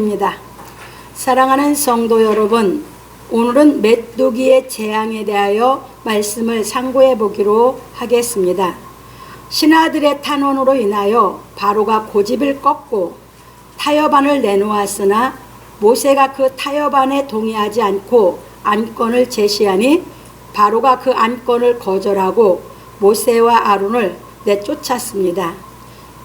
입니다. 사랑하는 성도 여러분, 오늘은 메뚜기의 재앙에 대하여 말씀을 상고해 보기로 하겠습니다. 신하들의 탄원으로 인하여 바로가 고집을 꺾고 타협안을 내놓았으나 모세가 그 타협안에 동의하지 않고 안건을 제시하니 바로가 그 안건을 거절하고 모세와 아론을 내쫓았습니다.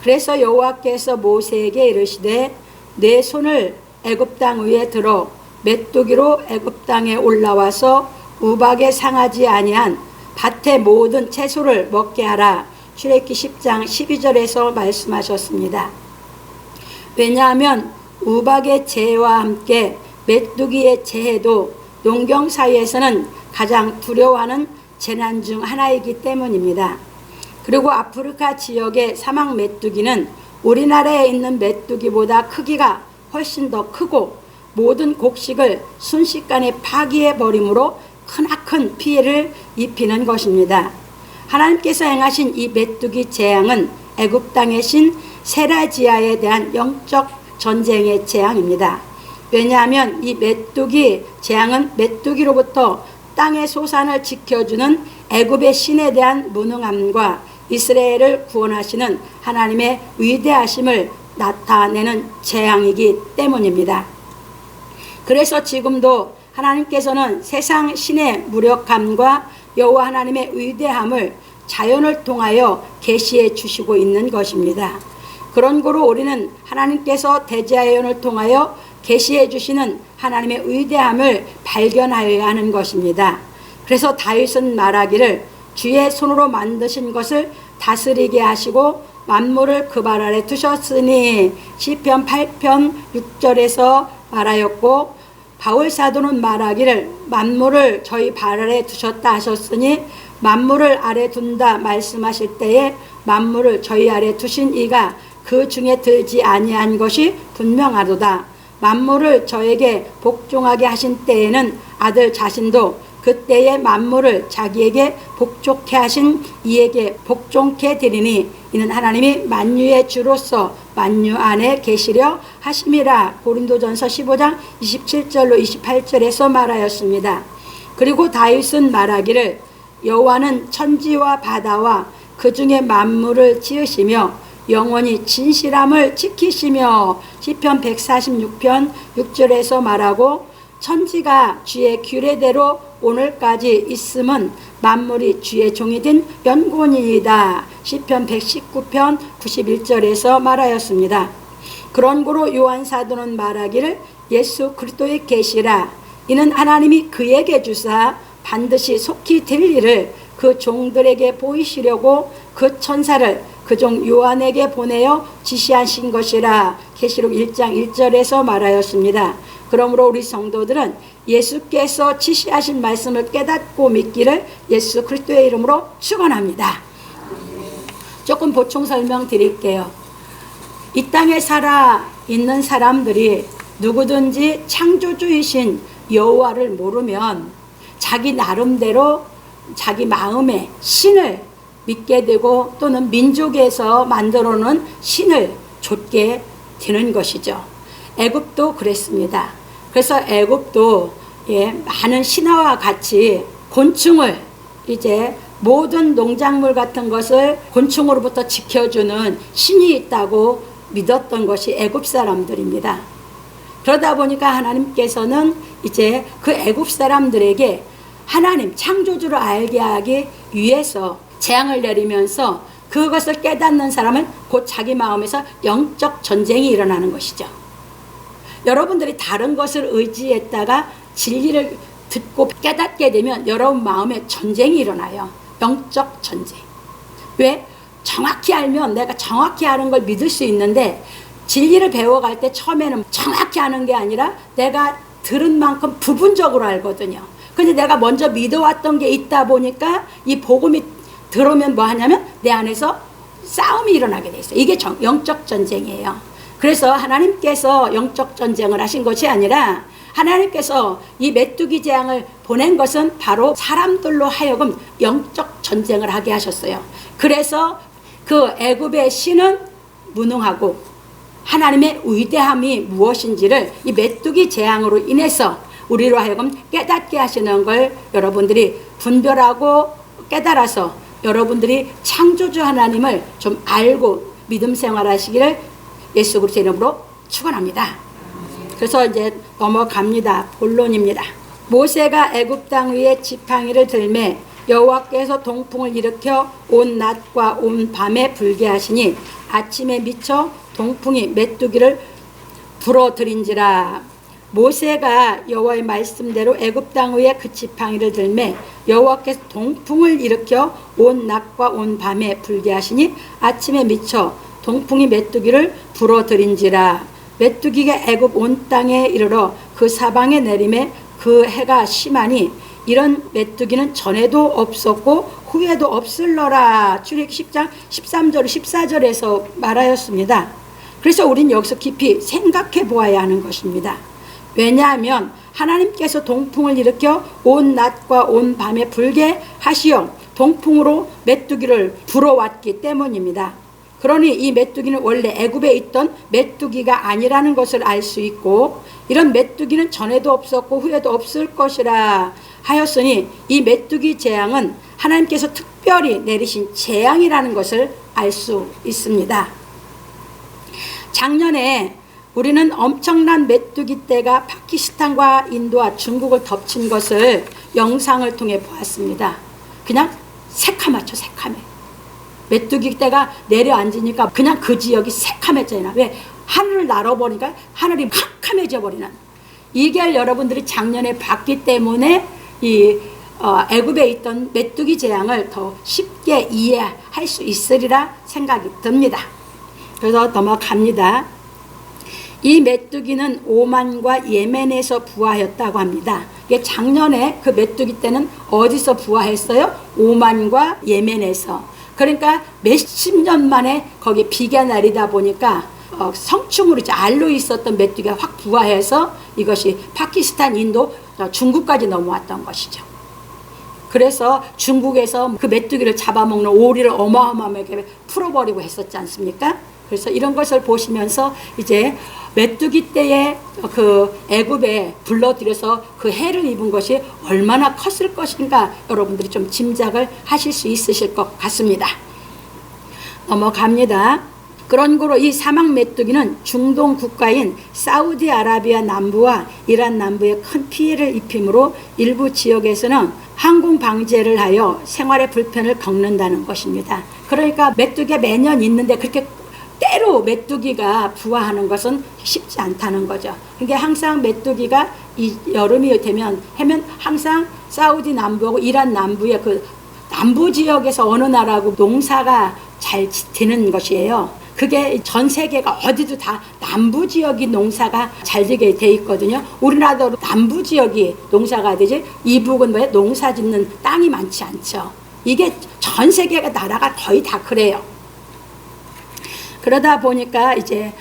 그래서 여호와께서 모세에게 이르시되 내 손을 애굽 땅 위에 들어 메뚜기로 애굽 땅에 올라와서 우박에 상하지 아니한 밭의 모든 채소를 먹게 하라. 출애굽기 10장 12절에서 말씀하셨습니다. 왜냐하면 우박의 재해와 함께 메뚜기의 재해도 농경 사회에서는 가장 두려워하는 재난 중 하나이기 때문입니다. 그리고 아프리카 지역의 사막 메뚜기는 우리나라에 있는 메뚜기보다 크기가 훨씬 더 크고 모든 곡식을 순식간에 파기해 버림으로 크나큰 피해를 입히는 것입니다. 하나님께서 행하신 이 메뚜기 재앙은 애굽 땅의 신 세라지아에 대한 영적 전쟁의 재앙입니다. 왜냐하면 이 메뚜기 재앙은 메뚜기로부터 땅의 소산을 지켜주는 애굽의 신에 대한 무능함과 이스라엘을 구원하시는 하나님의 위대하심을 나타내는 재앙이기 때문입니다. 그래서 지금도 하나님께서는 세상 신의 무력함과 여호와 하나님의 위대함을 자연을 통하여 계시해 주시고 있는 것입니다. 그런 거로 우리는 하나님께서 대자연을 통하여 계시해 주시는 하나님의 위대함을 발견하여야 하는 것입니다. 그래서 다윗은 말하기를 주의 손으로 만드신 것을 다스리게 하시고 만물을 그 발 아래 두셨으니 시편 8편 6절에서 말하였고, 바울 사도는 말하기를 만물을 저희 발 아래 두셨다 하셨으니 만물을 아래 둔다 말씀하실 때에 만물을 저희 아래 두신 이가 그 중에 들지 아니한 것이 분명하도다. 만물을 저에게 복종하게 하신 때에는 아들 자신도 그때의 만물을 자기에게 복종케 하신 이에게 복종케 되리니 이는 하나님이 만유의 주로서 만유 안에 계시려 하심이라. 고린도전서 15장 27절로 28절에서 말하였습니다. 그리고 다윗은 말하기를 여호와는 천지와 바다와 그 중에 만물을 지으시며 영원히 진실함을 지키시며 시편 146편 6절에서 말하고, 천지가 주의 규례대로 오늘까지 있음은 만물이 주의 종이 된 연고니이다. 시편 119편 91절에서 말하였습니다. 그런 고로 요한 사도는 말하기를 예수 그리스도의 계시라. 이는 하나님이 그에게 주사 반드시 속히 될 일을 그 종들에게 보이시려고 그 천사를 그 종 요한에게 보내어 지시하신 것이라. 계시록 1장 1절에서 말하였습니다. 그러므로 우리 성도들은 예수께서 지시하신 말씀을 깨닫고 믿기를 예수 그리스도의 이름으로 축원합니다. 조금 보충 설명 드릴게요. 이 땅에 살아 있는 사람들이 누구든지 창조주이신 여호와를 모르면 자기 나름대로 자기 마음에 신을 믿게 되고 또는 민족에서 만들어 놓은 신을 좇게 되는 것이죠. 애굽도 그랬습니다. 그래서 애굽도 많은 신화와 같이 곤충을 이제 모든 농작물 같은 것을 곤충으로부터 지켜주는 신이 있다고 믿었던 것이 애굽 사람들입니다. 그러다 보니까 하나님께서는 이제 그 애굽 사람들에게 하나님 창조주를 알게 하기 위해서 재앙을 내리면서 그것을 깨닫는 사람은 곧 자기 마음에서 영적 전쟁이 일어나는 것이죠. 여러분들이 다른 것을 의지했다가 진리를 듣고 깨닫게 되면 여러분 마음에 전쟁이 일어나요. 영적 전쟁. 왜? 정확히 알면 내가 정확히 아는 걸 믿을 수 있는데 진리를 배워갈 때 처음에는 정확히 아는 게 아니라 내가 들은 만큼 부분적으로 알거든요. 근데 내가 먼저 믿어왔던 게 있다 보니까 이 복음이 들어오면 뭐 하냐면 내 안에서 싸움이 일어나게 돼 있어요. 이게 영적 전쟁이에요. 그래서 하나님께서 영적 전쟁을 하신 것이 아니라 하나님께서 이 메뚜기 재앙을 보낸 것은 바로 사람들로 하여금 영적 전쟁을 하게 하셨어요. 그래서 그 애굽의 신은 무능하고 하나님의 위대함이 무엇인지를 이 메뚜기 재앙으로 인해서 우리로 하여금 깨닫게 하시는 걸 여러분들이 분별하고 깨달아서 여러분들이 창조주 하나님을 좀 알고 믿음 생활하시기를 예수 그리스도의 이름으로 축원합니다. 그래서 이제 넘어갑니다. 본론입니다. 모세가 애굽 땅 위에 지팡이를 들매 여호와께서 동풍을 일으켜 온 낮과 온 밤에 불게 하시니 아침에 미쳐 동풍이 메뚜기를 불어들인지라. 모세가 여호와의 말씀대로 애굽 땅 위에 그 지팡이를 들매 여호와께서 동풍을 일으켜 온 낮과 온 밤에 불게 하시니 아침에 미쳐 동풍이 메뚜기를 불어들인지라. 메뚜기가 애굽 온 땅에 이르러 그 사방에 내림에 그 해가 심하니 이런 메뚜기는 전에도 없었고 후에도 없을러라. 출애굽기 10장 13절 14절에서 말하였습니다. 그래서 우린 여기서 깊이 생각해 보아야 하는 것입니다. 왜냐하면 하나님께서 동풍을 일으켜 온 낮과 온 밤에 불게 하시어 동풍으로 메뚜기를 불어왔기 때문입니다. 그러니 이 메뚜기는 원래 애굽에 있던 메뚜기가 아니라는 것을 알 수 있고 이런 메뚜기는 전에도 없었고 후에도 없을 것이라 하였으니 이 메뚜기 재앙은 하나님께서 특별히 내리신 재앙이라는 것을 알 수 있습니다. 작년에 우리는 엄청난 메뚜기 떼가 파키스탄과 인도와 중국을 덮친 것을 영상을 통해 보았습니다. 그냥 새카맣죠, 새카매. 메뚜기 떼가 내려앉으니까 그냥 그 지역이 새카매져요. 왜? 하늘을 날아버리니까 하늘이 캄캄해져 버리는. 이게 여러분들이 작년에 봤기 때문에 이 애굽에 있던 메뚜기 재앙을 더 쉽게 이해할 수 있으리라 생각이 듭니다. 그래서 넘어갑니다. 이 메뚜기는 오만과 예멘에서 부화했다고 합니다. 이게 작년에 그 메뚜기 때는 어디서 부화했어요? 오만과 예멘에서. 그러니까 몇십 년 만에 거기 비가 내리다 보니까 성충으로 알로 있었던 메뚜기가 확 부화해서 이것이 파키스탄, 인도, 중국까지 넘어왔던 것이죠. 그래서 중국에서 그 메뚜기를 잡아먹는 오리를 어마어마하게 풀어버리고 했었지 않습니까? 그래서 이런 것을 보시면서 이제 메뚜기 때에 그 애굽에 불러들여서 그 해를 입은 것이 얼마나 컸을 것인가 여러분들이 좀 짐작을 하실 수 있으실 것 같습니다. 넘어갑니다. 그런 거로 이 사막 메뚜기는 중동 국가인 사우디아라비아 남부와 이란 남부에 큰 피해를 입히므로 일부 지역에서는 항공 방제를 하여 생활의 불편을 겪는다는 것입니다. 그러니까 메뚜기가 매년 있는데 그렇게 때로 메뚜기가 부화하는 것은 쉽지 않다는 거죠. 그러니까 항상 메뚜기가 이 여름이 되면 항상 사우디 남부하고 이란 남부의 그 남부 지역에서 어느 나라하고 농사가 잘 되는 것이에요. 그게 전 세계가 어디도 다 남부 지역이 농사가 잘 되게 돼 있거든요. 우리나라도 남부 지역이 농사가 되지 이북은 왜 농사 짓는 땅이 많지 않죠. 이게 전 세계가 나라가 거의 다 그래요. 그러다 보니까 이제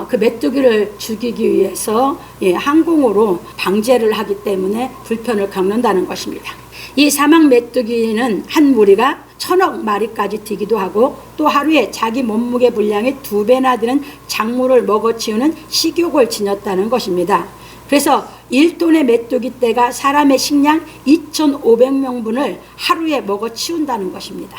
그 메뚜기를 죽이기 위해서 항공으로 방제를 하기 때문에 불편을 겪는다는 것입니다. 이 사막 메뚜기는 한 무리가 1000억 마리까지 뛰기도 하고 또 하루에 자기 몸무게 분량의 2배나 되는 작물을 먹어치우는 식욕을 지녔다는 것입니다. 그래서 1톤의 메뚜기 떼가 사람의 식량 2,500명분을 하루에 먹어치운다는 것입니다.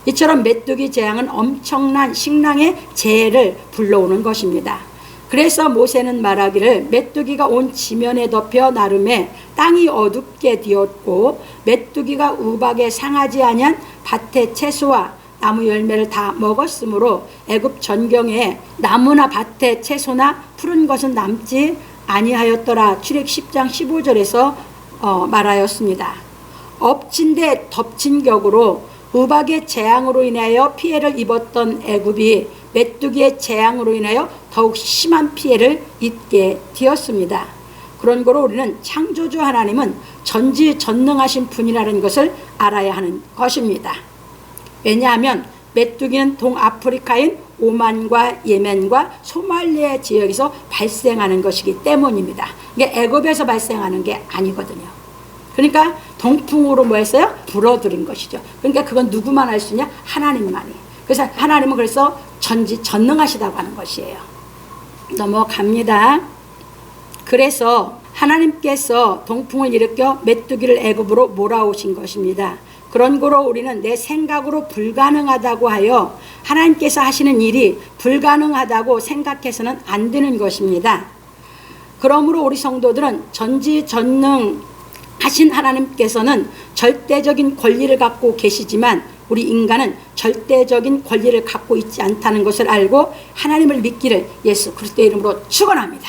이처럼 메뚜기 재앙은 엄청난 식량의 재해를 불러오는 것입니다. 그래서 모세는 말하기를 메뚜기가 온 지면에 덮여 나름에 땅이 어둡게 되었고 메뚜기가 우박에 상하지 아니한 밭의 채소와 나무 열매를 다 먹었으므로 애굽 전경에 나무나 밭의 채소나 푸른 것은 남지 아니하였더라. 출애굽 10장 15절에서 말하였습니다. 엎친 데 덮친 격으로 우박의 재앙으로 인하여 피해를 입었던 애굽이 메뚜기의 재앙으로 인하여 더욱 심한 피해를 입게 되었습니다. 그런 거로 우리는 창조주 하나님은 전지전능하신 분이라는 것을 알아야 하는 것입니다. 왜냐하면 메뚜기는 동아프리카인 오만과 예멘과 소말리아 지역에서 발생하는 것이기 때문입니다. 이게 애굽에서 발생하는 게 아니거든요. 그러니까 동풍으로 뭐 했어요? 불어들인 것이죠. 그러니까 그건 누구만 할 수 있냐? 하나님만이. 그래서 하나님은 그래서 전지전능하시다고 하는 것이에요. 넘어갑니다. 그래서 하나님께서 동풍을 일으켜 메뚜기를 애굽으로 몰아오신 것입니다. 그런 거로 우리는 내 생각으로 불가능하다고 하여 하나님께서 하시는 일이 불가능하다고 생각해서는 안 되는 것입니다. 그러므로 우리 성도들은 전지전능 하신 하나님께서는 절대적인 권리를 갖고 계시지만 우리 인간은 절대적인 권리를 갖고 있지 않다는 것을 알고 하나님을 믿기를 예수 그리스도의 이름으로 축원합니다.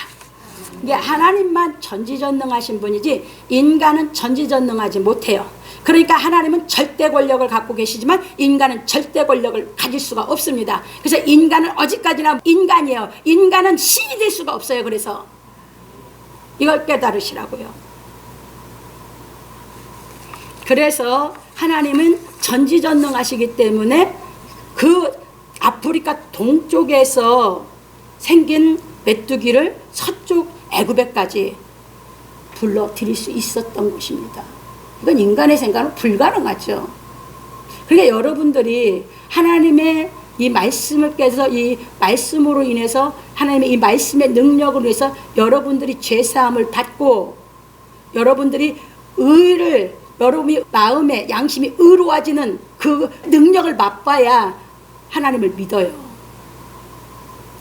이게 하나님만 전지전능하신 분이지 인간은 전지전능하지 못해요. 그러니까 하나님은 절대 권력을 갖고 계시지만 인간은 절대 권력을 가질 수가 없습니다. 그래서 인간은 어디까지나 인간이에요. 인간은 신이 될 수가 없어요. 그래서 이걸 깨달으시라고요. 그래서 하나님은 전지전능하시기 때문에 그 아프리카 동쪽에서 생긴 메뚜기를 서쪽 애굽에까지 불러들일 수 있었던 것입니다. 이건 인간의 생각은 불가능하죠. 그러니까 여러분들이 하나님의 이 말씀을 깨서 이 말씀으로 인해서 하나님의 이 말씀의 능력으로 인해서 여러분들이 죄사함을 받고 여러분들이 의를 여러분이 마음에 양심이 의로워지는 그 능력을 맛봐야 하나님을 믿어요.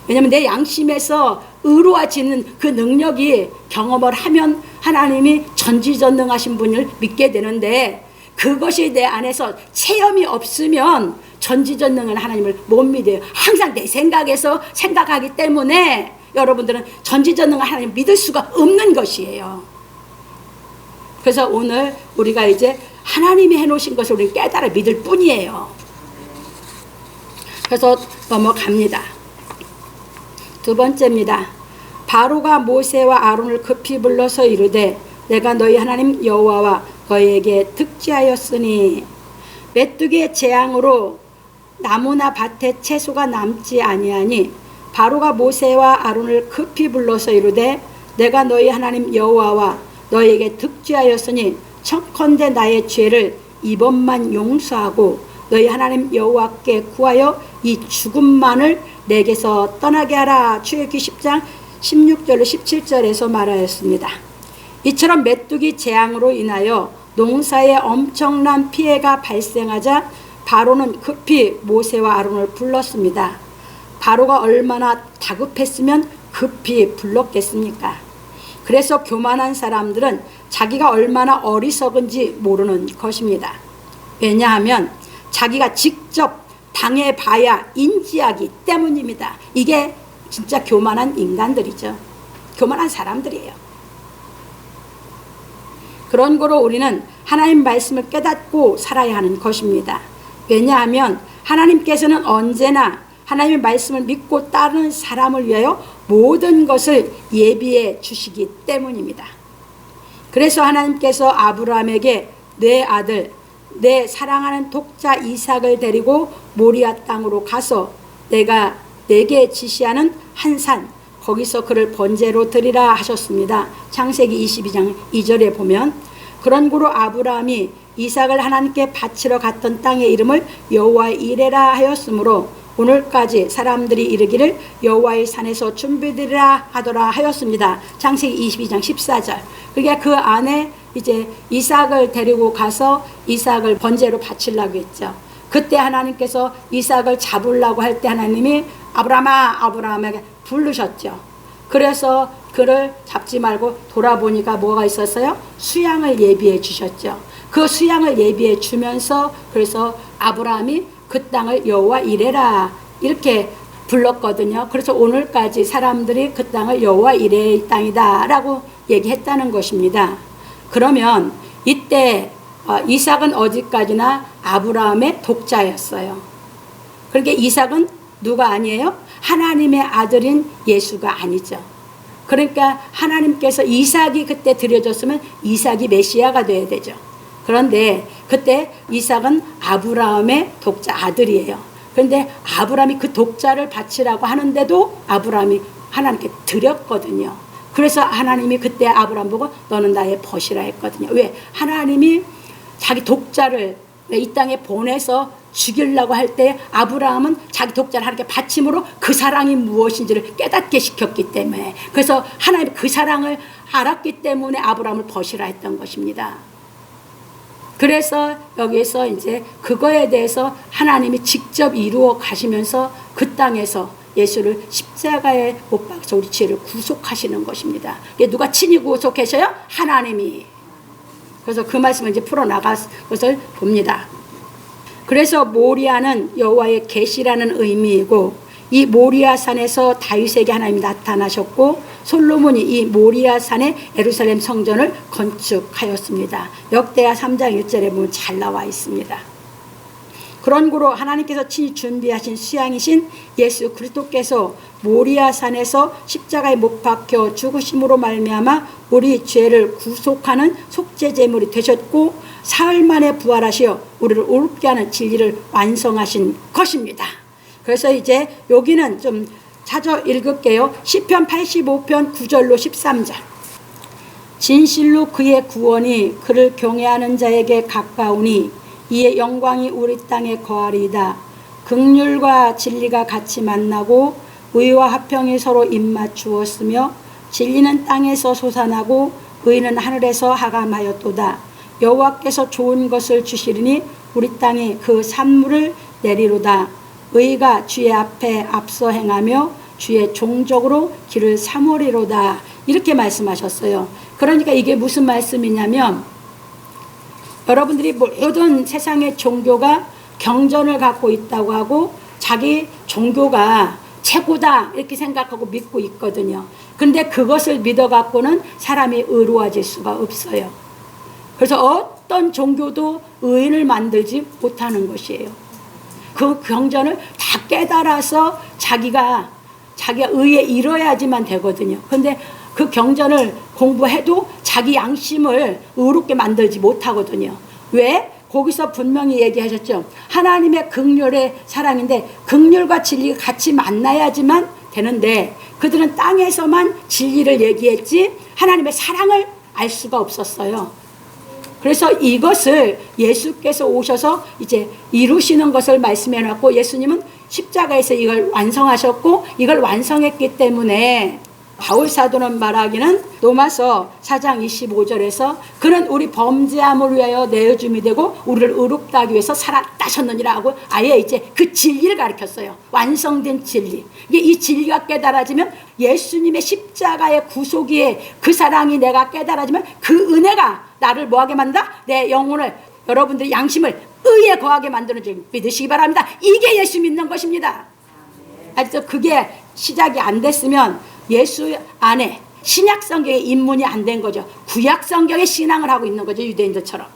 왜냐하면 내 양심에서 의로워지는 그 능력이 경험을 하면 하나님이 전지전능하신 분을 믿게 되는데 그것이 내 안에서 체험이 없으면 전지전능한 하나님을 못 믿어요. 항상 내 생각에서 생각하기 때문에 여러분들은 전지전능한 하나님을 믿을 수가 없는 것이에요. 그래서 오늘 우리가 이제 하나님이 해놓으신 것을 우리는 깨달아 믿을 뿐이에요. 그래서 넘어갑니다. 두 번째입니다. 바로가 모세와 아론을 급히 불러서 이르되 내가 너희 하나님 여호와와 너희에게 특지하였으니 메뚜기의 재앙으로 나무나 밭에 채소가 남지 아니하니 바로가 모세와 아론을 급히 불러서 이르되 내가 너희 하나님 여호와와 너희에게 특지하였으니 청컨대 나의 죄를 이번만 용서하고 너희 하나님 여호와께 구하여 이 죽음만을 내게서 떠나게 하라. 출애굽기 10장 16절로 17절에서 말하였습니다. 이처럼 메뚜기 재앙으로 인하여 농사에 엄청난 피해가 발생하자 바로는 급히 모세와 아론을 불렀습니다. 바로가 얼마나 다급했으면 급히 불렀겠습니까? 그래서 교만한 사람들은 자기가 얼마나 어리석은지 모르는 것입니다. 왜냐하면 자기가 직접 당해봐야 인지하기 때문입니다. 이게 진짜 교만한 인간들이죠. 교만한 사람들이에요. 그런 거로 우리는 하나님 말씀을 깨닫고 살아야 하는 것입니다. 왜냐하면 하나님께서는 언제나 하나님의 말씀을 믿고 따르는 사람을 위하여 모든 것을 예비해 주시기 때문입니다. 그래서 하나님께서 아브라함에게 내 아들 내 사랑하는 독자 이삭을 데리고 모리아 땅으로 가서 내가 내게 지시하는 한 산 거기서 그를 번제로 드리라 하셨습니다. 창세기 22장 2절에 보면 그런 고로 아브라함이 이삭을 하나님께 바치러 갔던 땅의 이름을 여호와의 이레라 하였으므로 오늘까지 사람들이 이르기를 여호와의 산에서 준비되리라 하더라 하였습니다. 창세기 22장 14절. 그러니까 그 안에 이제 이삭을 데리고 가서 이삭을 번제로 바치려고 했죠. 그때 하나님께서 이삭을 잡으려고 할 때 하나님이 아브라함아 아브라함에게 부르셨죠. 그래서 그를 잡지 말고 돌아보니까 뭐가 있었어요? 수양을 예비해 주셨죠. 그 수양을 예비해 주면서 그래서 아브라함이 그 땅을 여호와 이레라 이렇게 불렀거든요. 그래서 오늘까지 사람들이 그 땅을 여호와 이레의 땅이다 라고 얘기했다는 것입니다. 그러면 이때 이삭은 어디까지나 아브라함의 독자였어요. 그러니까 이삭은 누가 아니에요? 하나님의 아들인 예수가 아니죠. 그러니까 하나님께서 이삭이 그때 드려졌으면 이삭이 메시아가 돼야 되죠. 그런데 그때 이삭은 아브라함의 독자 아들이에요. 그런데 아브라함이 그 독자를 바치라고 하는데도 아브라함이 하나님께 드렸거든요. 그래서 하나님이 그때 아브라함 보고 너는 나의 벗이라 했거든요. 왜? 하나님이 자기 독자를 이 땅에 보내서 죽이려고 할 때 아브라함은 자기 독자를 하나님께 바침으로 그 사랑이 무엇인지를 깨닫게 시켰기 때문에, 그래서 하나님 그 사랑을 알았기 때문에 아브라함을 버시라 했던 것입니다. 그래서 여기에서 이제 그거에 대해서 하나님이 직접 이루어 가시면서 그 땅에서 예수를 십자가에 못 박아서 우리 죄를 구속하시는 것입니다. 이게 누가 친히 구속하셔요? 하나님이. 그래서 그 말씀을 이제 풀어나갈 것을 봅니다. 그래서 모리아는 여호와의 계시라는 의미이고, 이 모리아 산에서 다윗에게 하나님이 나타나셨고, 솔로몬이 이 모리아 산에 예루살렘 성전을 건축하였습니다. 역대하 3장 1절에 보면 잘 나와 있습니다. 그런 고로 하나님께서 친히 준비하신 수양이신 예수 그리스도께서 모리아 산에서 십자가에 못 박혀 죽으심으로 말미암아 우리 죄를 구속하는 속죄 제물이 되셨고, 사흘 만에 부활하시어 우리를 의롭게 하는 진리를 완성하신 것입니다. 그래서 이제 여기는 좀 찾아 읽을게요. 시편 85편 9절로 13절. 진실로 그의 구원이 그를 경외하는 자에게 가까우니 이의 영광이 우리 땅에 거하리이다. 긍휼과 진리가 같이 만나고 의와 화평이 서로 입맞추었으며 진리는 땅에서 솟아나고 의는 하늘에서 하감하였도다. 여호와께서 좋은 것을 주시리니 우리 땅에 그 산물을 내리로다. 의가 주의 앞에 앞서 행하며 주의 종족으로 길을 삼으리로다. 이렇게 말씀하셨어요. 그러니까 이게 무슨 말씀이냐면, 여러분들이 모든 세상의 종교가 경전을 갖고 있다고 하고 자기 종교가 최고다 이렇게 생각하고 믿고 있거든요. 근데 그것을 믿어 갖고는 사람이 의로워질 수가 없어요. 그래서 어떤 종교도 의인을 만들지 못하는 것이에요. 그 경전을 다 깨달아서 자기가 의에 이뤄야지만 되거든요. 근데 그 경전을 공부해도 자기 양심을 의롭게 만들지 못하거든요. 왜? 거기서 분명히 얘기하셨죠. 하나님의 긍휼의 사랑인데 긍휼과 진리가 같이 만나야지만 되는데, 그들은 땅에서만 진리를 얘기했지 하나님의 사랑을 알 수가 없었어요. 그래서 이것을 예수께서 오셔서 이제 이루시는 것을 말씀해 놨고, 예수님은 십자가에서 이걸 완성하셨고, 이걸 완성했기 때문에 바울 사도는 말하기는 로마서 4장 25절에서 그는 우리 범죄함을 위하여 내어줌이 되고 우리를 의롭다 하기 위해서 살았다셨느니라 하고 아예 이제 그 진리를 가르쳤어요. 완성된 진리. 이게 이 진리가 깨달아지면, 예수님의 십자가의 구속의 그 사랑이 내가 깨달아지면 그 은혜가 나를 뭐하게 만든다? 내 영혼을, 여러분들의 양심을 의에 거하게 만드는 줄 믿으시기 바랍니다. 이게 예수 믿는 것입니다. 아직도 그게 시작이 안 됐으면 예수 안에 신약 성경에 입문이 안 된 거죠. 구약 성경에 신앙을 하고 있는 거죠. 유대인들처럼.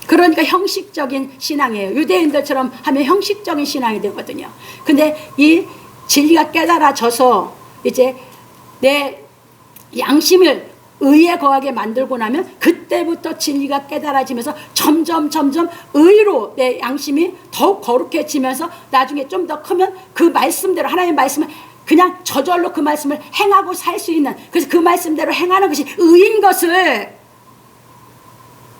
그러니까 형식적인 신앙이에요. 유대인들처럼 하면 형식적인 신앙이 되거든요. 근데 이 진리가 깨달아져서 이제 내 양심을 의에 거하게 만들고 나면 그때부터 진리가 깨달아지면서 점점 의로 내 양심이 더욱 거룩해지면서 나중에 좀 더 크면 그 말씀대로, 하나님의 말씀을 그냥 저절로 그 말씀을 행하고 살 수 있는, 그래서 그 말씀대로 행하는 것이 의인 것을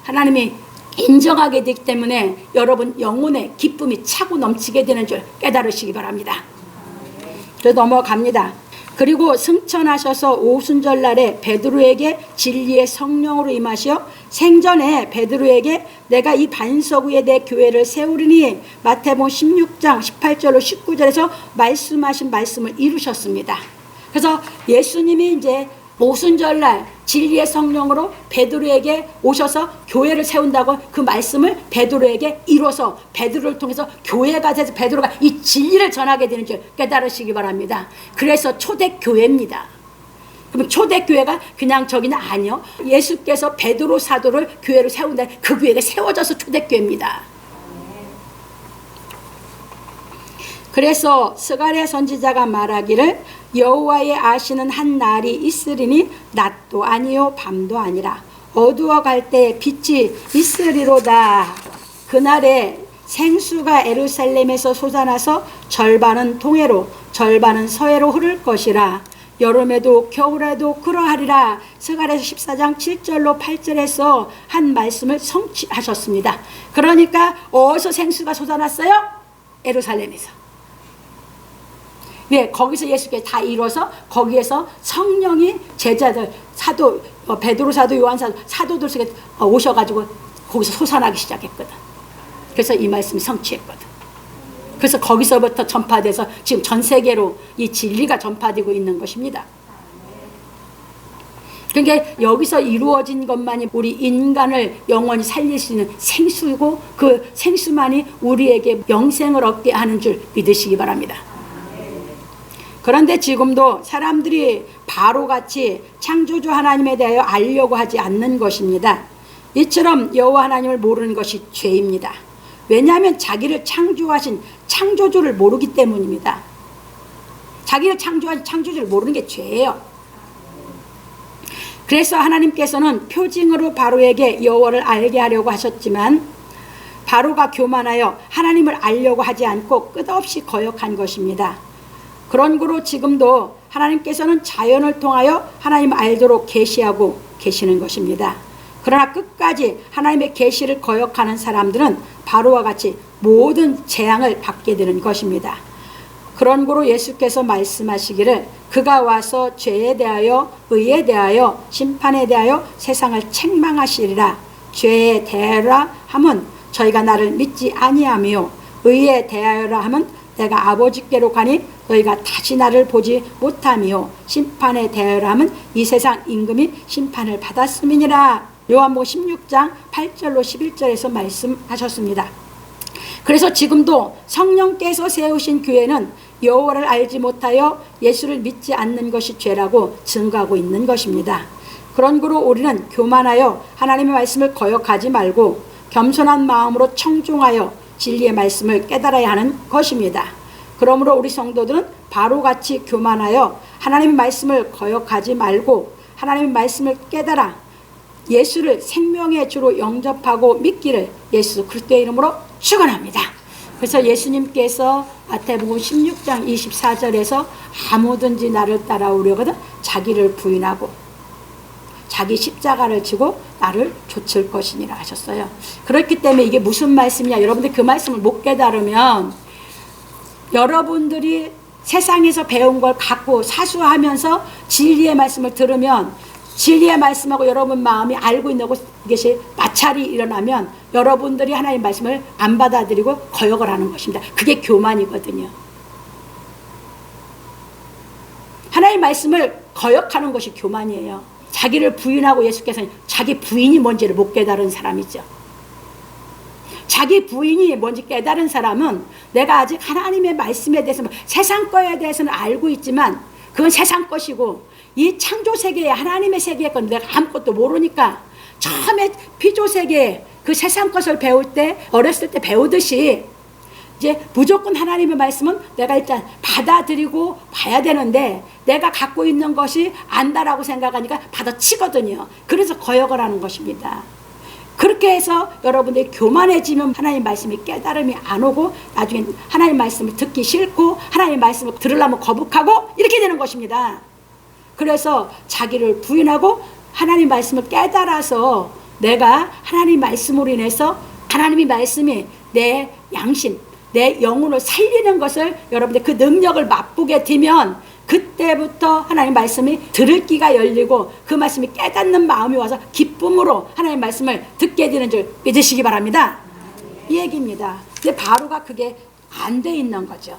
하나님이 인정하게 되기 때문에 여러분 영혼의 기쁨이 차고 넘치게 되는 줄 깨달으시기 바랍니다. 그래서 넘어갑니다. 그리고 승천하셔서 오순절날에 베드로에게 진리의 성령으로 임하시어 생전에 베드로에게 내가 이 반석 위에 내 교회를 세우리니 마태복음 16장 18절로 19절에서 말씀하신 말씀을 이루셨습니다. 그래서 예수님이 이제 오순절날 진리의 성령으로 베드로에게 오셔서 교회를 세운다고 그 말씀을 베드로에게 이뤄서 베드로를 통해서 교회가 돼서 베드로가 이 진리를 전하게 되는 줄 깨달으시기 바랍니다. 그래서 초대교회입니다. 그럼 초대교회가 그냥 저기는 아니요. 예수께서 베드로 사도를 교회로 세운다. 그 교회가 세워져서 초대교회입니다. 그래서 스가랴 선지자가 말하기를 여호와의 아시는 한 날이 있으리니 낮도 아니요 밤도 아니라 어두워갈 때 빛이 있으리로다. 그날에 생수가 예루살렘에서 솟아나서 절반은 동해로 절반은 서해로 흐를 것이라. 여름에도 겨울에도 그러하리라. 스가랴서 14장 7절로 8절에서 한 말씀을 성취하셨습니다. 그러니까 어디서 생수가 솟아났어요? 예루살렘에서. 왜? 거기서 예수께서 다 이뤄서 거기에서 성령이 제자들, 사도, 베드로 사도, 요한 사도, 사도들 속에 오셔가지고 거기서 솟아나기 시작했거든. 그래서 이 말씀이 성취했거든. 그래서 거기서부터 전파돼서 지금 전 세계로 이 진리가 전파되고 있는 것입니다. 그러니까 여기서 이루어진 것만이 우리 인간을 영원히 살릴 수 있는 생수고 그 생수만이 우리에게 영생을 얻게 하는 줄 믿으시기 바랍니다. 그런데 지금도 사람들이 바로같이 창조주 하나님에 대하여 알려고 하지 않는 것입니다. 이처럼 여호와 하나님을 모르는 것이 죄입니다. 왜냐하면 자기를 창조하신 창조주를 모르기 때문입니다. 자기를 창조하신 창조주를 모르는 게 죄예요. 그래서 하나님께서는 표징으로 바로에게 여호와를 알게 하려고 하셨지만 바로가 교만하여 하나님을 알려고 하지 않고 끝없이 거역한 것입니다. 그런 거로 지금도 하나님께서는 자연을 통하여 하나님을 알도록 계시하고 계시는 것입니다. 그러나 끝까지 하나님의 계시를 거역하는 사람들은 바로와 같이 모든 재앙을 받게 되는 것입니다. 그런 거로 예수께서 말씀하시기를 그가 와서 죄에 대하여 의에 대하여 심판에 대하여 세상을 책망하시리라. 죄에 대하여라 하면 저희가 나를 믿지 아니하며 의에 대하여라 하면 내가 아버지께로 가니 너희가 다시 나를 보지 못하며 심판에 대하여라 하면 이 세상 임금이 심판을 받았음이니라. 요한복음 16장 8절로 11절에서 말씀하셨습니다. 그래서 지금도 성령께서 세우신 교회는 여호와를 알지 못하여 예수를 믿지 않는 것이 죄라고 증거하고 있는 것입니다. 그런 거로 우리는 교만하여 하나님의 말씀을 거역하지 말고 겸손한 마음으로 청중하여 진리의 말씀을 깨달아야 하는 것입니다. 그러므로 우리 성도들은 바로같이 교만하여 하나님의 말씀을 거역하지 말고 하나님의 말씀을 깨달아 예수를 생명의 주로 영접하고 믿기를 예수 그리스도의 이름으로 축원합니다. 그래서 예수님께서 마태복음 16장 24절에서 아무든지 나를 따라오려거든 자기를 부인하고 자기 십자가를 지고 나를 좇을 것이니라 하셨어요. 그렇기 때문에 이게 무슨 말씀이냐, 여러분들 그 말씀을 못 깨달으면 여러분들이 세상에서 배운 걸 갖고 사수하면서 진리의 말씀을 들으면 진리의 말씀하고 여러분 마음이 알고 있는 것이 마찰이 일어나면 여러분들이 하나님의 말씀을 안 받아들이고 거역을 하는 것입니다. 그게 교만이거든요. 하나님의 말씀을 거역하는 것이 교만이에요. 자기를 부인하고 예수께서는 자기 부인이 뭔지를 못 깨달은 사람이죠. 자기 부인이 뭔지 깨달은 사람은 내가 아직 하나님의 말씀에 대해서 세상 거에 대해서는 알고 있지만 그건 세상 것이고 이 창조 세계에 하나님의 세계의 건 내가 아무것도 모르니까 처음에 피조 세계 그 세상 것을 배울 때 어렸을 때 배우듯이 이제 무조건 하나님의 말씀은 내가 일단 받아들이고 봐야 되는데 내가 갖고 있는 것이 안다라고 생각하니까 받아치거든요. 그래서 거역을 하는 것입니다. 그렇게 해서 여러분들이 교만해지면 하나님 말씀이 깨달음이 안 오고 나중에 하나님 말씀을 듣기 싫고 하나님 말씀을 들으려면 거북하고 이렇게 되는 것입니다. 그래서 자기를 부인하고 하나님 말씀을 깨달아서 내가 하나님 말씀으로 인해서 하나님의 말씀이 내 양심, 내 영혼을 살리는 것을 여러분들 그 능력을 맛보게 되면 그때부터 하나님 말씀이 들을 귀가 열리고 그 말씀이 깨닫는 마음이 와서 기쁨으로 하나님 말씀을 듣게 되는 줄 믿으시기 바랍니다. 이 얘기입니다. 근데 바로가 그게 안 돼 있는 거죠.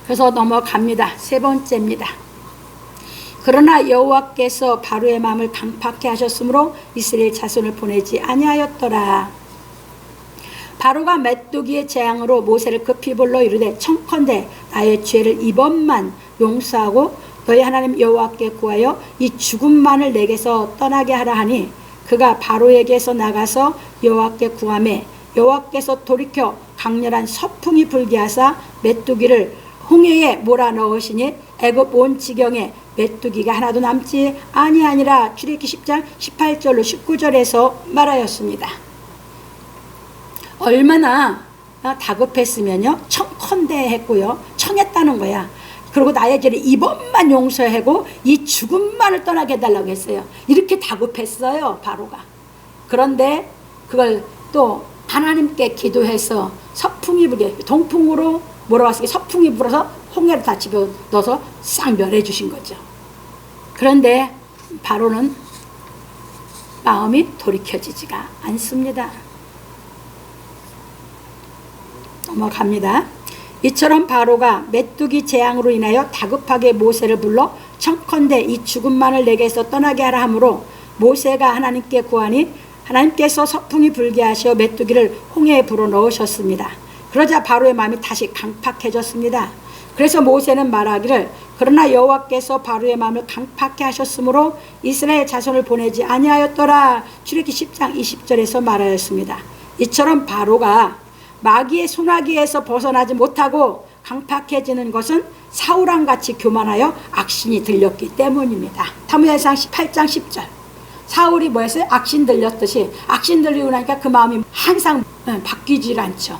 그래서 넘어갑니다. 세 번째입니다. 그러나 여호와께서 바로의 마음을 강팍해 하셨으므로 이스라엘 자손을 보내지 아니하였더라. 바로가 메뚜기의 재앙으로 모세를 급히 불러 이르되 청컨대 나의 죄를 이번만 용서하고 너희 하나님 여호와께 구하여 이 죽음만을 내게서 떠나게 하라 하니 그가 바로에게서 나가서 여호와께 구하매 여호와께서 돌이켜 강렬한 서풍이 불게 하사 메뚜기를 홍해에 몰아넣으시니 애굽 온 지경에 메뚜기가 하나도 남지 아니하니라. 출애굽기 10장 18절로 19절에서 말하였습니다. 얼마나 다급했으면요 청컨대 했고요 청했다는 거야. 그리고 나의 죄를 이번만 용서하고 이 죽음만을 떠나게 해달라고 했어요. 이렇게 다급했어요, 바로가. 그런데 그걸 또 하나님께 기도해서 서풍이 불게, 동풍으로 몰아왔으니 서풍이 불어서 홍해를 다 집어넣어서 싹 멸해 주신 거죠. 그런데 바로는 마음이 돌이켜지지가 않습니다. 넘어갑니다. 이처럼 바로가 메뚜기 재앙으로 인하여 다급하게 모세를 불러 청컨대 이 죽음만을 내게서 떠나게 하라 하므로 모세가 하나님께 구하니 하나님께서 서풍이 불게 하시어 메뚜기를 홍해에 불어 넣으셨습니다. 그러자 바로의 마음이 다시 강팍해졌습니다. 그래서 모세는 말하기를 그러나 여호와께서 바로의 마음을 강팍해 하셨으므로 이스라엘 자손을 보내지 아니하였더라. 출애굽기 10장 20절에서 말하였습니다. 이처럼 바로가 마귀의 손아귀에서 벗어나지 못하고 강팍해지는 것은 사울왕같이 교만하여 악신이 들렸기 때문입니다. 사무엘상 18장 10절. 사울이 뭐였어요? 악신 들렸듯이 악신 들리고 나니까 그 마음이 항상 바뀌질 않죠.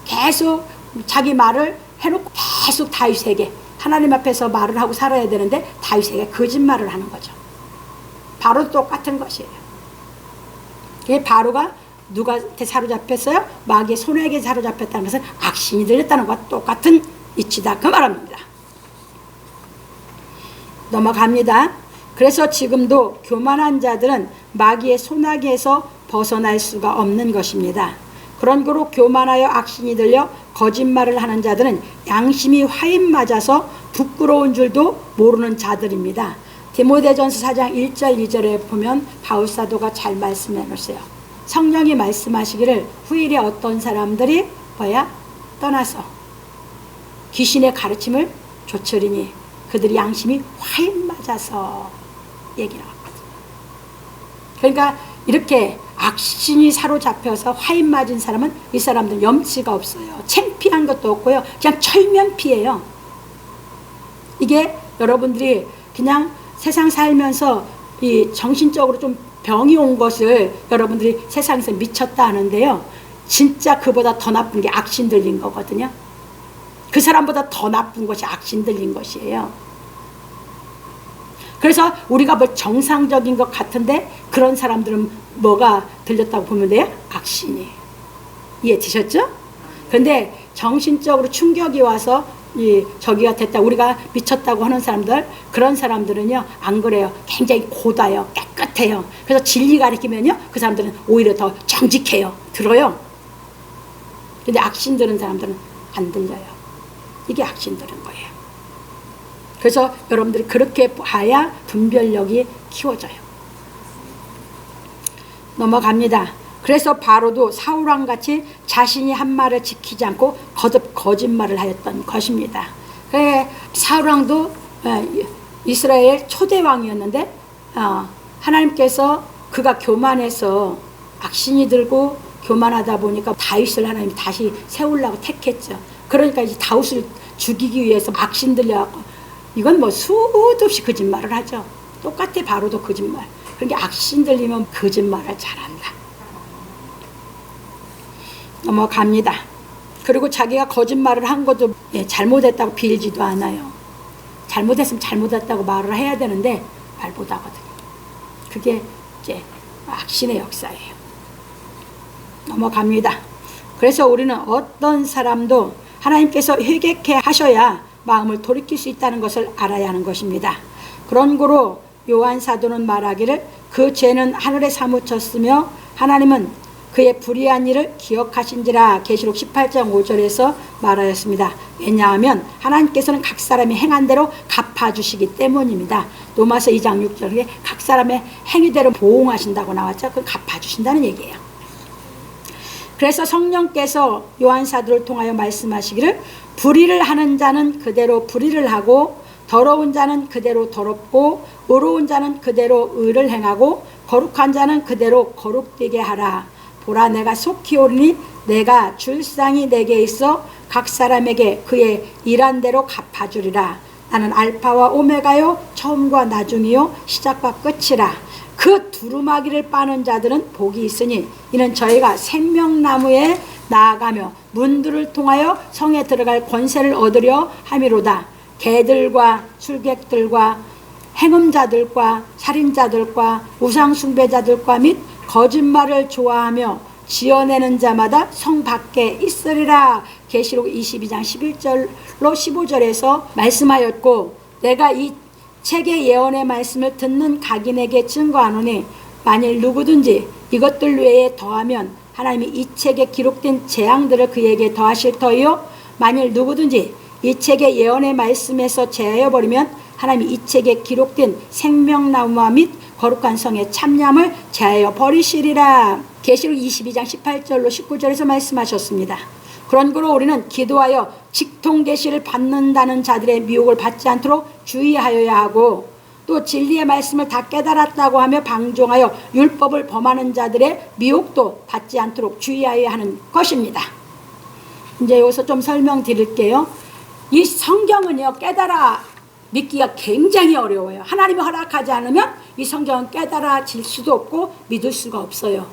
계속 자기 말을 해놓고 계속 다윗에게 하나님 앞에서 말을 하고 살아야 되는데 다윗에게 거짓말을 하는 거죠. 바로 똑같은 것이에요. 이게 바로가 누구한테 사로잡혔어요? 마귀의 손에게 사로잡혔다는 것은 악신이 들렸다는 것과 똑같은 이치다 그 말입니다. 넘어갑니다. 그래서 지금도 교만한 자들은 마귀의 손아귀에서 벗어날 수가 없는 것입니다. 그런 거로 교만하여 악신이 들려 거짓말을 하는 자들은 양심이 화인 맞아서 부끄러운 줄도 모르는 자들입니다. 디모데전서 4장 1절 2절에 보면 바울사도가 잘 말씀해 놓으세요. 성령이 말씀하시기를 후일에 어떤 사람들이 떠나서 귀신의 가르침을 조철이니 그들이 양심이 화인 맞아서 얘기 나왔거든요. 그러니까 이렇게 악신이 사로잡혀서 화인 맞은 사람은 이 사람들은 염치가 없어요. 창피한 것도 없고요. 그냥 철면피예요. 이게 여러분들이 그냥 세상 살면서 이 정신적으로 좀 병이 온 것을 여러분들이 세상에서 미쳤다 하는데요. 진짜 그보다 더 나쁜 게 악신 들린 거거든요. 그 사람보다 더 나쁜 것이 악신 들린 것이에요. 그래서 우리가 뭐 정상적인 것 같은데 그런 사람들은 뭐가 들렸다고 보면 돼요? 악신이. 이해되셨죠? 근데 정신적으로 충격이 와서 저기가 됐다, 우리가 미쳤다고 하는 사람들, 그런 사람들은요 안 그래요. 굉장히 고다요, 깨끗해요. 그래서 진리 가르치면요 그 사람들은 오히려 더 정직해요. 들어요. 근데 악신 들은 사람들은 안 들려요. 이게 악신 들은 거예요. 그래서 여러분들이 그렇게 봐야 분별력이 키워져요. 넘어갑니다. 그래서 바로도 사울왕같이 자신이 한 말을 지키지 않고 거듭 거짓말을 하였던 것입니다. 사울왕도 이스라엘 초대왕이었는데 하나님께서 그가 교만해서 악신이 들고 교만하다 보니까 다윗을 하나님이 다시 세우려고 택했죠. 그러니까 이제 다윗을 죽이기 위해서 악신 들려갖고 이건 뭐 수도 없이 거짓말을 하죠. 똑같아. 바로도 거짓말. 그러니까 악신 들리면 거짓말을 잘한다. 넘어갑니다. 그리고 자기가 거짓말을 한 것도 잘못했다고 빌지도 않아요. 잘못했으면 잘못했다고 말을 해야 되는데 말 못하거든요. 그게 이제 악신의 역사예요. 넘어갑니다. 그래서 우리는 어떤 사람도 하나님께서 회개케 하셔야 마음을 돌이킬 수 있다는 것을 알아야 하는 것입니다. 그런 고로 요한 사도는 말하기를 그 죄는 하늘에 사무쳤으며 하나님은 그의 불의한 일을 기억하신지라 계시록 18장 5절에서 말하였습니다. 왜냐하면 하나님께서는 각 사람이 행한 대로 갚아주시기 때문입니다. 로마서 2장 6절에 각 사람의 행위대로 보응하신다고 나왔죠. 그걸 갚아주신다는 얘기예요. 그래서 성령께서 요한 사도를 통하여 말씀하시기를 불의를 하는 자는 그대로 불의를 하고 더러운 자는 그대로 더럽고 의로운 자는 그대로 의를 행하고 거룩한 자는 그대로 거룩되게 하라. 보라 내가 속히 오리니 내가 줄상이 내게 있어 각 사람에게 그의 일한 대로 갚아주리라. 나는 알파와 오메가요 처음과 나중이요 시작과 끝이라. 그 두루마기를 빠는 자들은 복이 있으니 이는 저희가 생명나무에 나아가며 문들을 통하여 성에 들어갈 권세를 얻으려 함이로다. 개들과 술객들과 행음자들과 살인자들과 우상숭배자들과 및 거짓말을 좋아하며 지어내는 자마다 성 밖에 있으리라. 계시록 22장 11절로 15절에서 말씀하였고, 내가 이 책의 예언의 말씀을 듣는 각인에게 증거하노니 만일 누구든지 이것들 외에 더하면 하나님이 이 책에 기록된 재앙들을 그에게 더하실 터이요, 만일 누구든지 이 책의 예언의 말씀에서 제하여 버리면 하나님이 이 책에 기록된 생명나무와 및 거룩한 성의 참념을 제하여 버리시리라. 계시록 22장 18절로 19절에서 말씀하셨습니다. 그러므로 우리는 기도하여 직통 계시를 받는다는 자들의 미혹을 받지 않도록 주의하여야 하고, 또 진리의 말씀을 다 깨달았다고 하며 방종하여 율법을 범하는 자들의 미혹도 받지 않도록 주의하여야 하는 것입니다. 이제 여기서 좀 설명드릴게요. 이 성경은요, 깨달아 믿기가 굉장히 어려워요. 하나님이 허락하지 않으면 이 성경은 깨달아질 수도 없고 믿을 수가 없어요.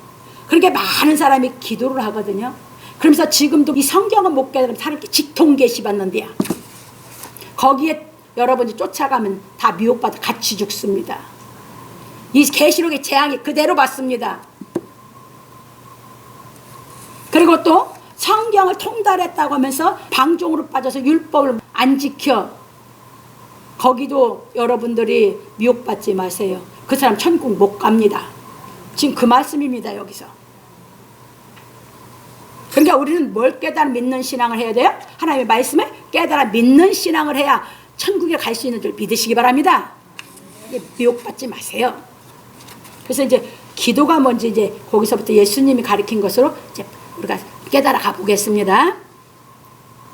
그렇게 많은 사람이 기도를 하거든요. 그러면서 지금도 이 성경은 못 깨달으면 사람께 직통 계시 받는데요, 거기에 여러분이 쫓아가면 다 미혹받아 같이 죽습니다. 이 계시록의 재앙이 그대로 받습니다. 그리고 또 성경을 통달했다고 하면서 방종으로 빠져서 율법을 안 지켜, 거기도 여러분들이 미혹받지 마세요. 그 사람 천국 못 갑니다. 지금 그 말씀입니다, 여기서. 그러니까 우리는 뭘 깨달아 믿는 신앙을 해야 돼요? 하나님의 말씀을 깨달아 믿는 신앙을 해야 천국에 갈 수 있는 줄 믿으시기 바랍니다. 미혹받지 마세요. 그래서 이제 기도가 뭔지 이제 거기서부터 예수님이 가르친 것으로 이제 우리가 깨달아 가보겠습니다.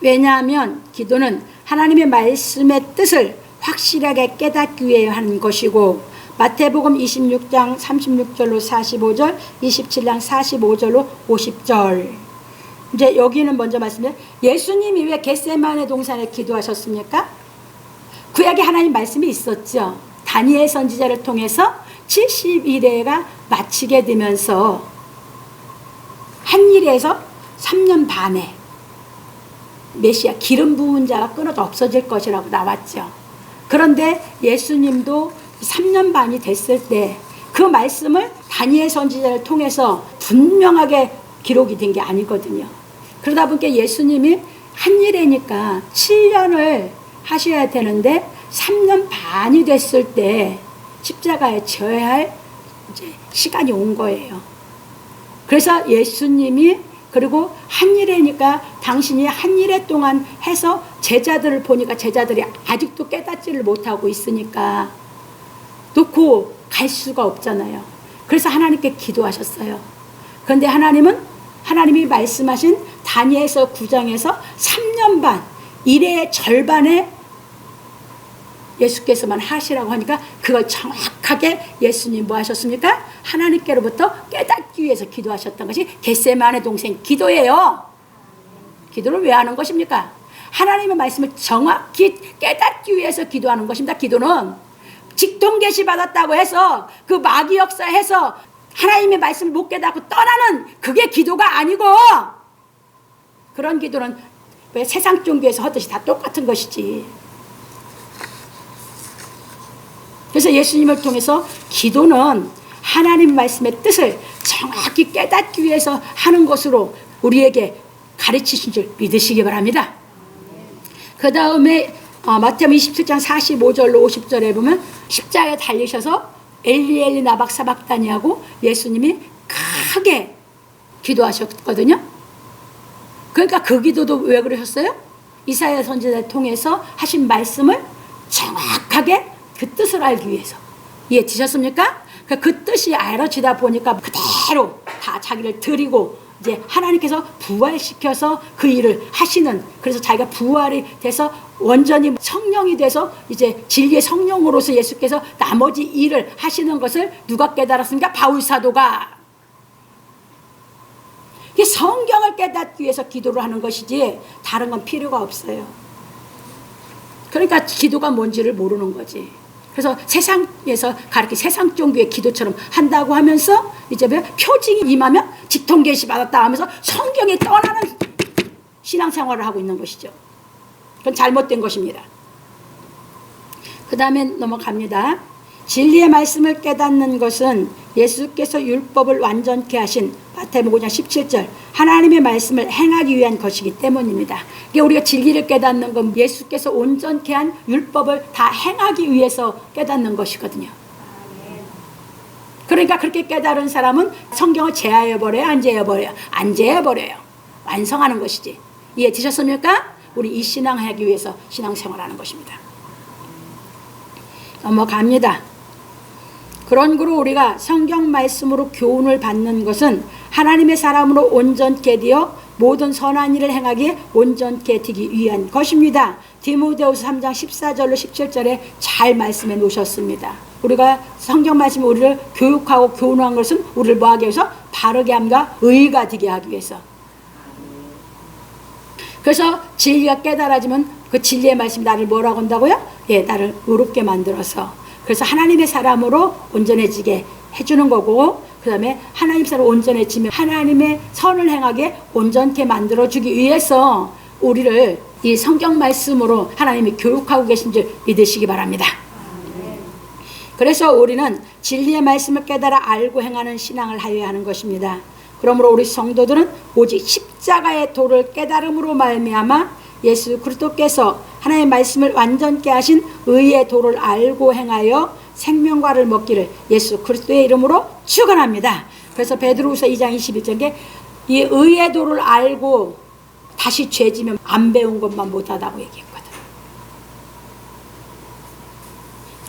왜냐하면 기도는 하나님의 말씀의 뜻을 확실하게 깨닫기 위해 하는 것이고, 마태복음 26장 36절로 45절, 27장 45절로 50절. 이제 여기는 먼저 말씀드려요. 예수님이 왜 겟세마네 동산에 기도하셨습니까? 구약에 하나님 말씀이 있었죠. 다니엘 선지자를 통해서 70일에가 마치게 되면서 한 일에서 3년 반에 메시아 기름 부은 자가 끊어져 없어질 것이라고 나왔죠. 그런데 예수님도 3년 반이 됐을 때 그 말씀을 다니엘 선지자를 통해서 분명하게 기록이 된 게 아니거든요. 그러다 보니까 예수님이 한 일이니까 7년을 하셔야 되는데 3년 반이 됐을 때 십자가에 져야 할 이제 시간이 온 거예요. 그래서 예수님이 그리고 한 일이니까 당신이 한 일에 동안 해서 제자들을 보니까 제자들이 아직도 깨닫지를 못하고 있으니까 놓고 갈 수가 없잖아요. 그래서 하나님께 기도하셨어요. 그런데 하나님이 말씀하신 다니엘서 9장에서 3년 반, 일의 절반에 예수께서만 하시라고 하니까 그걸 정확하게 예수님 뭐 하셨습니까? 하나님께로부터 깨닫기 위해서 기도하셨던 것이 겟세마네 동산 기도예요. 기도를 왜 하는 것입니까? 하나님의 말씀을 정확히 깨닫기 위해서 기도하는 것입니다. 기도는 직통 계시 받았다고 해서 그 마귀 역사해서 하나님의 말씀을 못 깨닫고 떠나는 그게 기도가 아니고, 그런 기도는 왜 세상 종교에서 하듯이 다 똑같은 것이지. 그래서 예수님을 통해서 기도는 하나님 말씀의 뜻을 정확히 깨닫기 위해서 하는 것으로 우리에게 가르치신 줄 믿으시기 바랍니다. 그 다음에 마태복음 27장 45절로 50절에 보면 십자가에 달리셔서 엘리 엘리 나박 사박다니하고 예수님이 크게 기도하셨거든요. 그러니까 그 기도도 왜 그러셨어요? 이사야 선지자를 통해서 하신 말씀을 정확하게 그 뜻을 알기 위해서. 이해되셨습니까? 그 뜻이 알아지다 보니까 그대로 다 자기를 드리고 이제 하나님께서 부활시켜서 그 일을 하시는, 그래서 자기가 부활이 돼서 완전히 성령이 돼서 이제 진리의 성령으로서 예수께서 나머지 일을 하시는 것을 누가 깨달았습니까? 바울 사도가. 성경을 깨닫기 위해서 기도를 하는 것이지 다른 건 필요가 없어요. 그러니까 기도가 뭔지를 모르는 거지. 그래서 세상에서 가르치 세상 종교의 기도처럼 한다고 하면서 이제 표징이 임하면 직통 계시 받았다 하면서 성경에 떠나는 신앙생활을 하고 있는 것이죠. 그건 잘못된 것입니다. 그 다음에 넘어갑니다. 진리의 말씀을 깨닫는 것은 예수께서 율법을 완전케 하신 마태복음 5장 17절 하나님의 말씀을 행하기 위한 것이기 때문입니다. 우리가 진리를 깨닫는 건 예수께서 온전케 한 율법을 다 행하기 위해서 깨닫는 것이거든요. 그러니까 그렇게 깨달은 사람은 성경을 제하여버려요? 안 제하여버려요? 안 제하여버려요. 완성하는 것이지. 이해 되셨습니까? 우리 이 신앙하기 위해서 신앙생활하는 것입니다. 넘어갑니다. 그런 거로 우리가 성경 말씀으로 교훈을 받는 것은 하나님의 사람으로 온전케 되어 모든 선한 일을 행하기에 온전케 되기 위한 것입니다. 디모데후서 3장 14절로 17절에 잘 말씀해 놓으셨습니다. 우리가 성경 말씀이 우리를 교육하고 교훈한 것은 우리를 뭐하기 위해서? 바르게 함과 의가 되게 하기 위해서. 그래서 진리가 깨달아지면 그 진리의 말씀이 나를 뭐라고 한다고요? 예, 나를 의롭게 만들어서 그래서 하나님의 사람으로 온전해지게 해주는 거고 그 다음에 하나님 사람으로 온전해지면 하나님의 선을 행하게 온전케 만들어주기 위해서 우리를 이 성경 말씀으로 하나님이 교육하고 계신 줄 믿으시기 바랍니다. 그래서 우리는 진리의 말씀을 깨달아 알고 행하는 신앙을 하여야 하는 것입니다. 그러므로 우리 성도들은 오직 십자가의 도를 깨달음으로 말미암아 예수 그리스도께서 하나님의 말씀을 완전케 하신 의의 도를 알고 행하여 생명과를 먹기를 예수 그리스도의 이름으로 축원합니다. 그래서 베드로후서 2장 21절에 이 의의 도를 알고 다시 죄지면 안 배운 것만 못하다고 얘기했거든.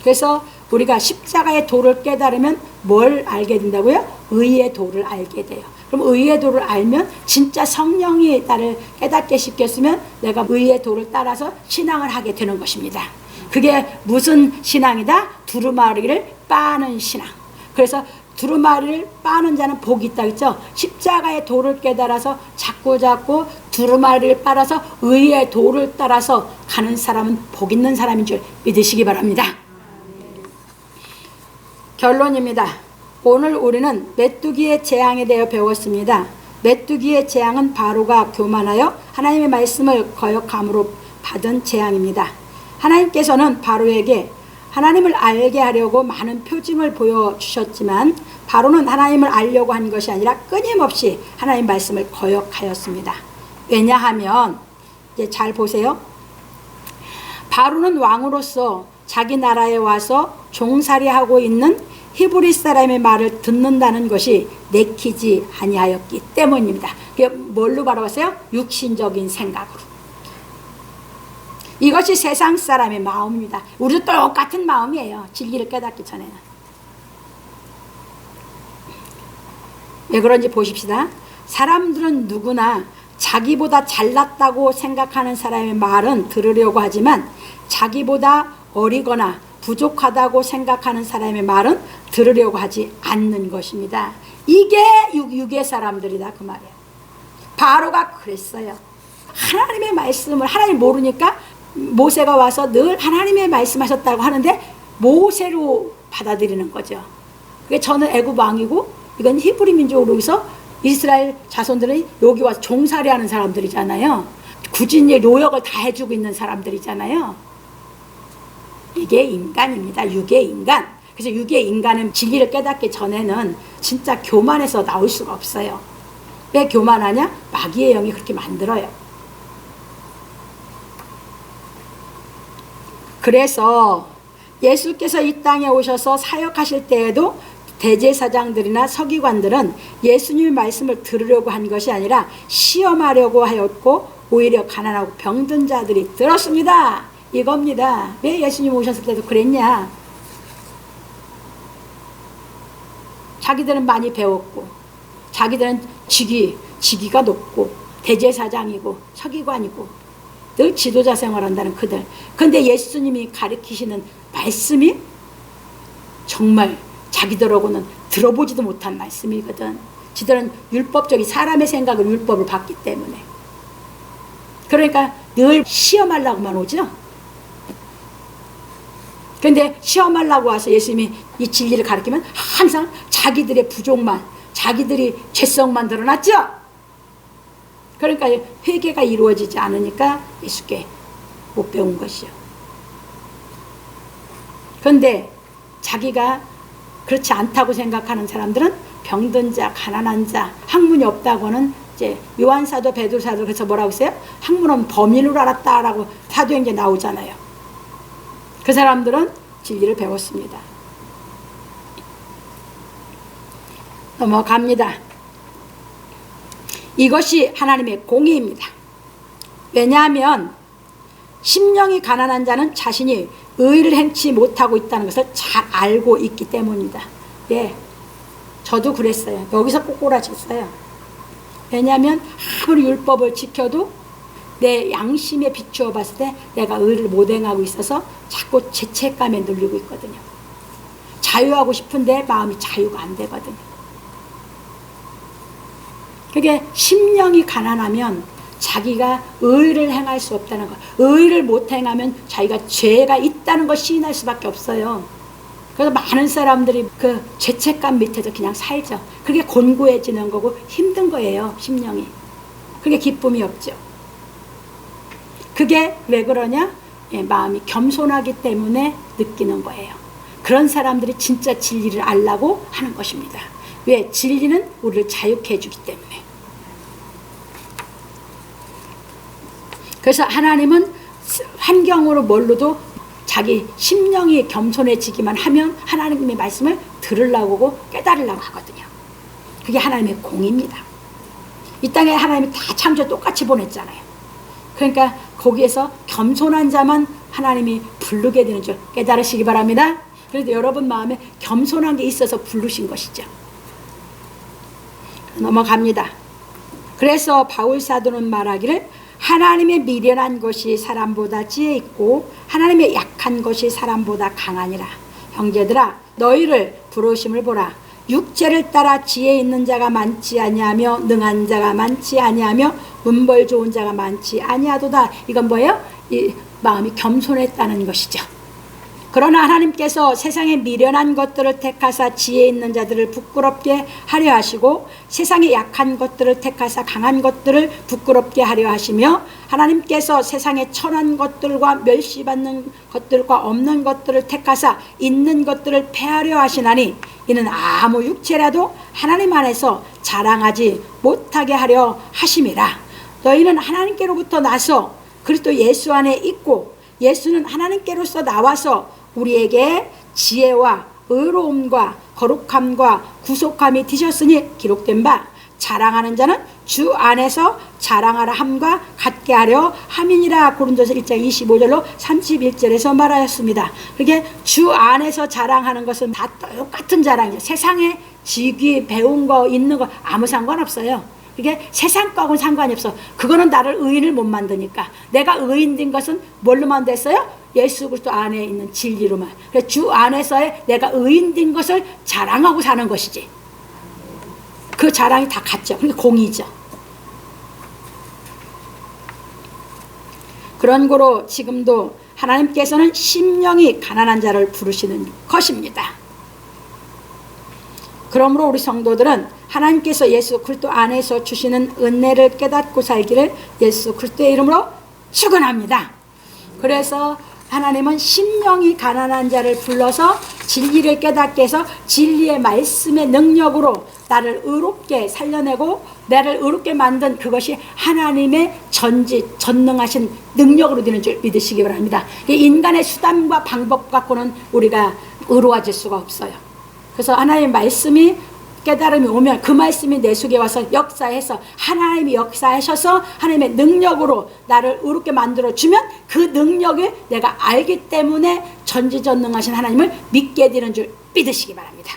그래서 우리가 십자가의 도를 깨달으면 뭘 알게 된다고요? 의의 도를 알게 돼요. 그럼 의의 도를 알면 진짜 성령이 나를 깨닫게 시켰으면 내가 의의 도를 따라서 신앙을 하게 되는 것입니다. 그게 무슨 신앙이다? 두루마리를 빠는 신앙. 그래서 두루마리를 빠는 자는 복이 있다 했죠. 십자가의 도를 깨달아서 자꾸 두루마리를 빨아서 의의 도를 따라서 가는 사람은 복 있는 사람인 줄 믿으시기 바랍니다. 결론입니다. 오늘 우리는 메뚜기의 재앙에 대해 배웠습니다. 메뚜기의 재앙은 바로가 교만하여 하나님의 말씀을 거역함으로 받은 재앙입니다. 하나님께서는 바로에게 하나님을 알게 하려고 많은 표징을 보여주셨지만 바로는 하나님을 알려고 한 것이 아니라 끊임없이 하나님 말씀을 거역하였습니다. 왜냐하면 이제 잘 보세요. 바로는 왕으로서 자기 나라에 와서 종살이하고 있는 히브리 사람의 말을 듣는다는 것이 내키지 아니하였기 때문입니다. 그게 뭘로 바라봤어요? 육신적인 생각으로. 이것이 세상 사람의 마음입니다. 우리도 똑같은 마음이에요. 진리를 깨닫기 전에는. 왜 그런지 보십시다. 사람들은 누구나 자기보다 잘났다고 생각하는 사람의 말은 들으려고 하지만 자기보다 어리거나 부족하다고 생각하는 사람의 말은 들으려고 하지 않는 것입니다. 이게 육의 사람들이다 그 말이에요. 바로가 그랬어요. 하나님의 말씀을 하나님 모르니까 모세가 와서 늘 하나님의 말씀하셨다고 하는데 모세로 받아들이는 거죠. 그게 저는 애굽 왕이고 이건 히브리 민족으로 여기서 이스라엘 자손들은 여기 와서 종살이하는 사람들이잖아요. 굳이 노역을 다 해주고 있는 사람들이잖아요. 이게 인간입니다. 육의 인간. 그래서 육의 인간은 진리를 깨닫기 전에는 진짜 교만해서 나올 수가 없어요. 왜 교만하냐? 마귀의 영이 그렇게 만들어요. 그래서 예수께서 이 땅에 오셔서 사역하실 때에도 대제사장들이나 서기관들은 예수님의 말씀을 들으려고 한 것이 아니라 시험하려고 하였고 오히려 가난하고 병든 자들이 들었습니다. 이겁니다. 왜 예수님 오셨을 때도 그랬냐? 자기들은 많이 배웠고 자기들은 직위가 높고 대제사장이고 서기관이고 늘 지도자 생활한다는 그들. 근데 예수님이 가르치시는 말씀이 정말 자기들하고는 들어보지도 못한 말씀이거든. 지들은 율법적인 사람의 생각을 율법을 받기 때문에. 그러니까 늘 시험하려고만 오죠. 그런데 시험하려고 와서 예수님이 이 진리를 가르치면 항상 자기들의 부족만, 자기들이 죄성만 드러났죠. 그러니까 회개가 이루어지지 않으니까 예수께 못 배운 것이요. 그런데 자기가 그렇지 않다고 생각하는 사람들은 병든 자, 가난한 자, 학문이 없다고는 이제 요한사도 베드로사도 그래서 뭐라고 했어요? 학문은 범인으로 알았다라고 사도행전에 나오잖아요. 그 사람들은 진리를 배웠습니다. 넘어갑니다. 이것이 하나님의 공의입니다. 왜냐하면 심령이 가난한 자는 자신이 의를 행치 못하고 있다는 것을 잘 알고 있기 때문입니다. 예, 저도 그랬어요. 여기서 꼬꾸라졌어요. 왜냐하면 아무리 율법을 지켜도 내 양심에 비추어 봤을 때 내가 의를 못 행하고 있어서 자꾸 죄책감에 눌리고 있거든요. 자유하고 싶은데 마음이 자유가 안 되거든요. 그게 심령이 가난하면 자기가 의를 행할 수 없다는 것, 의를 못 행하면 자기가 죄가 있다는 걸 시인할 수밖에 없어요. 그래서 많은 사람들이 그 죄책감 밑에서 그냥 살죠. 그게 곤고해지는 거고 힘든 거예요, 심령이. 그게 기쁨이 없죠. 그게 왜 그러냐? 예, 마음이 겸손하기 때문에 느끼는 거예요. 그런 사람들이 진짜 진리를 알라고 하는 것입니다. 왜? 진리는 우리를 자유케 해주기 때문에. 그래서 하나님은 환경으로 뭘로도 자기 심령이 겸손해지기만 하면 하나님의 말씀을 들으려고 깨달으려고 하거든요. 그게 하나님의 공입니다. 이 땅에 하나님이 다 창조 똑같이 보냈잖아요. 그러니까 거기에서 겸손한 자만 하나님이 부르게 되는 줄 깨달으시기 바랍니다. 그래도 여러분 마음에 겸손한 게 있어서 부르신 것이죠. 넘어갑니다. 그래서 바울 사도는 말하기를 하나님의 미련한 것이 사람보다 지혜 있고 하나님의 약한 것이 사람보다 강하니라. 형제들아 너희를 부르심을 보라. 육체를 따라 지혜 있는 자가 많지 아니하며 능한 자가 많지 아니하며 문벌 좋은 자가 많지 아니하도다. 이건 뭐예요? 이 마음이 겸손했다는 것이죠. 그러나 하나님께서 세상의 미련한 것들을 택하사 지혜 있는 자들을 부끄럽게 하려 하시고 세상의 약한 것들을 택하사 강한 것들을 부끄럽게 하려 하시며 하나님께서 세상의 천한 것들과 멸시받는 것들과 없는 것들을 택하사 있는 것들을 패하려 하시나니 이는 아무 육체라도 하나님 안에서 자랑하지 못하게 하려 하심이라. 너희는 하나님께로부터 나서 그리스도 예수 안에 있고 예수는 하나님께로서 나와서 우리에게 지혜와 의로움과 거룩함과 구속함이 되셨으니 기록된 바 자랑하는 자는 주 안에서 자랑하라 함과 같게 하려 함이니라. 고린도서 1장 25절로 31절에서 말하였습니다. 그게 주 안에서 자랑하는 것은 다 똑같은 자랑이에요. 세상에 직위 배운 거 있는 거 아무 상관없어요. 그게 세상 거하고는 상관이 없어. 그거는 나를 의인을 못 만드니까. 내가 의인된 것은 뭘로만 됐어요? 예수 그리스도 안에 있는 진리로만. 그래서 주 안에서의 내가 의인된 것을 자랑하고 사는 것이지. 그 자랑이 다 같죠. 그게 공이죠. 그런 거로 지금도 하나님께서는 심령이 가난한 자를 부르시는 것입니다. 그러므로 우리 성도들은 하나님께서 예수 그리스도 안에서 주시는 은혜를 깨닫고 살기를 예수 그리스도의 이름으로 축원합니다. 그래서 하나님은 심령이 가난한 자를 불러서 진리를 깨닫게 해서 진리의 말씀의 능력으로 나를 의롭게 살려내고 나를 의롭게 만든 그것이 하나님의 전능하신 능력으로 되는 줄 믿으시기 바랍니다. 인간의 수단과 방법 갖고는 우리가 의로워질 수가 없어요. 그래서 하나님의 말씀이 깨달음이 오면 그 말씀이 내 속에 와서 역사해서 하나님이 역사하셔서 하나님의 능력으로 나를 의롭게 만들어주면 그 능력을 내가 알기 때문에 전지전능하신 하나님을 믿게 되는 줄 믿으시기 바랍니다.